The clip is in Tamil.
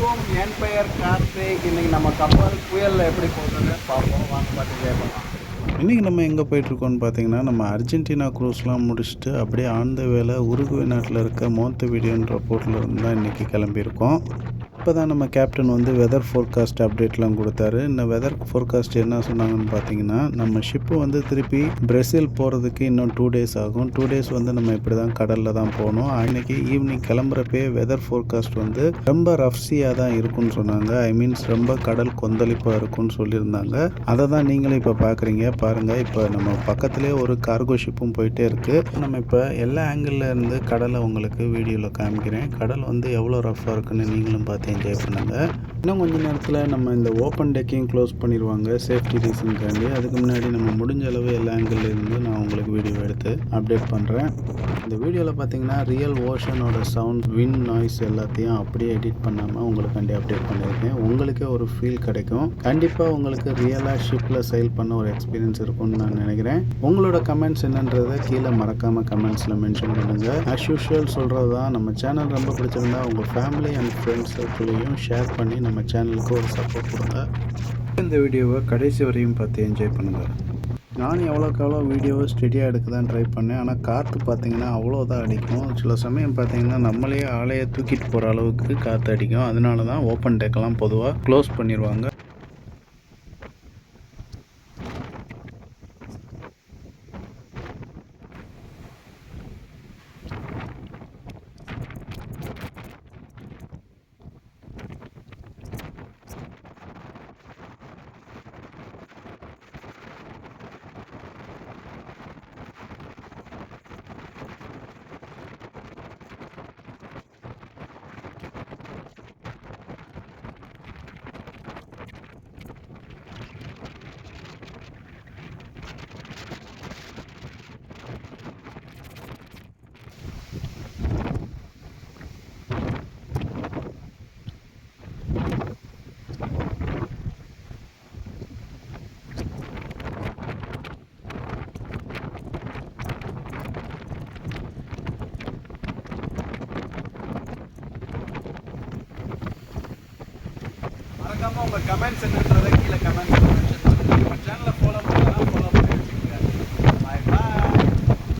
வணக்கம், என் பெயர் கார்த்திக். இன்றைக்கி நம்ம கப்பல் புயலில் எப்படி போகுதுன்னு பார்ப்போம். வாங்க பார்த்து கேட்கலாம். இன்றைக்கி நம்ம எங்கே போயிட்டுருக்கோன்னு பார்த்தீங்கன்னா, நம்ம அர்ஜென்டினா க்ரூஸ்லாம் முடிச்சுட்டு அப்படியே ஆன் த வேல உருகுவே நாட்டில் இருக்க மோன்டெவிடியோன்ற போர்ட்டில் இருந்து தான் இன்றைக்கி கிளம்பியிருக்கோம். இப்போ தான் நம்ம கேப்டன் வந்து வெதர் ஃபோர்காஸ்ட் அப்டேட்லாம் கொடுத்தாரு. இந்த வெதர் ஃபோர்காஸ்ட் என்ன சொன்னாங்கன்னு பார்த்தீங்கன்னா, நம்ம ஷிப்பு வந்து திருப்பி பிரேசில் போகிறதுக்கு இன்னும் 2 டேஸ் ஆகும். 2 டேஸ் வந்து நம்ம இப்படி தான் கடலில் தான் போகணும். அன்றைக்கி ஈவினிங் கிளம்புறப்பே வெதர் ஃபோர்காஸ்ட் வந்து ரொம்ப ரஃப்ஸியாக தான் இருக்குன்னு சொன்னாங்க. மீன்ஸ் ரொம்ப கடல் கொந்தளிப்பாக இருக்குன்னு சொல்லியிருந்தாங்க. அதை தான் நீங்களும் இப்போ பார்க்குறீங்க. பாருங்கள், இப்போ நம்ம பக்கத்துலேயே ஒரு கார்கோ ஷிப்பும் போயிட்டே இருக்குது. நம்ம இப்போ எல்லா ஆங்கிளில் இருந்து கடலை உங்களுக்கு வீடியோவில் காமிக்கிறேன். கடல் வந்து எவ்வளோ ரஃப்பாக இருக்குன்னு நீங்களும் பார்த்து என்ஜாய் பண்ணுங்கள். இன்னும் கொஞ்சம் நேரத்தில் நம்ம இந்த ஓப்பன் டெக்கையும் க்ளோஸ் பண்ணிடுவாங்க சேஃப்டி ரீசனுக்காண்டி. அதுக்கு முன்னாடி நம்ம முடிஞ்ச அளவு எல்லா ஆங்கிள் இருந்து நான் உங்களுக்கு வீடியோ எடுத்து அப்டேட் பண்ணுறேன். இந்த வீடியோவில் பார்த்தீங்கன்னா ரியல் ஓஷனோட சவுண்ட், விண்ட் நாய்ஸ் எல்லாத்தையும் அப்படியே எடிட் பண்ணாமல் உங்களுக்காண்டி அப்டேட் பண்ணியிருக்கேன். உங்களுக்கே ஒரு ஃபீல் கிடைக்கும். கண்டிப்பாக உங்களுக்கு ரியலாக ஷிப்பில் சைல் பண்ண ஒரு எக்ஸ்பீரியன்ஸ் இருக்கும்னு நான் நினைக்கிறேன். உங்களோட கமெண்ட்ஸ் என்னன்றதை கீழே மறக்காமல் கமெண்ட்ஸில் மென்ஷன் பண்ணுங்கள். ஆஸ் யூஷுவல் சொல்கிறது தான், நம்ம சேனல் ரொம்ப பிடிச்சிருந்தா உங்கள் ஃபேமிலி அண்ட் ஃப்ரெண்ட்ஸ் சர்க்கிளையும் ஷேர் பண்ணி நம்ம சேனலுக்கு ஒரு சப்போர்ட் கொடுங்க. இந்த வீடியோவை கடைசி வரையும் பார்த்து என்ஜாய் பண்ணுங்கள். நானும் எவ்வளோக்கு எவ்வளோ வீடியோவை ஸ்டெடியாக எடுக்க தான் ட்ரை பண்ணேன். ஆனால் காற்று பார்த்தீங்கன்னா அவ்வளோதான் அடிக்கும். சில சமயம் பார்த்தீங்கன்னா நம்மளே ஆளையை தூக்கிட்டு போகிற அளவுக்கு காற்று அடிக்கும். அதனால தான் ஓப்பன் டெக்கெல்லாம் பொதுவாக க்ளோஸ் பண்ணிடுவாங்க. மறக்காமல் உங்கள் கமெண்ட்ஸ் என்னன்றதை கீழே கமெண்ட்ஸ் மென்ஷன் பண்ணுங்கள். நம்ம சேனலை ஃபாலோ பண்ணுங்கள்.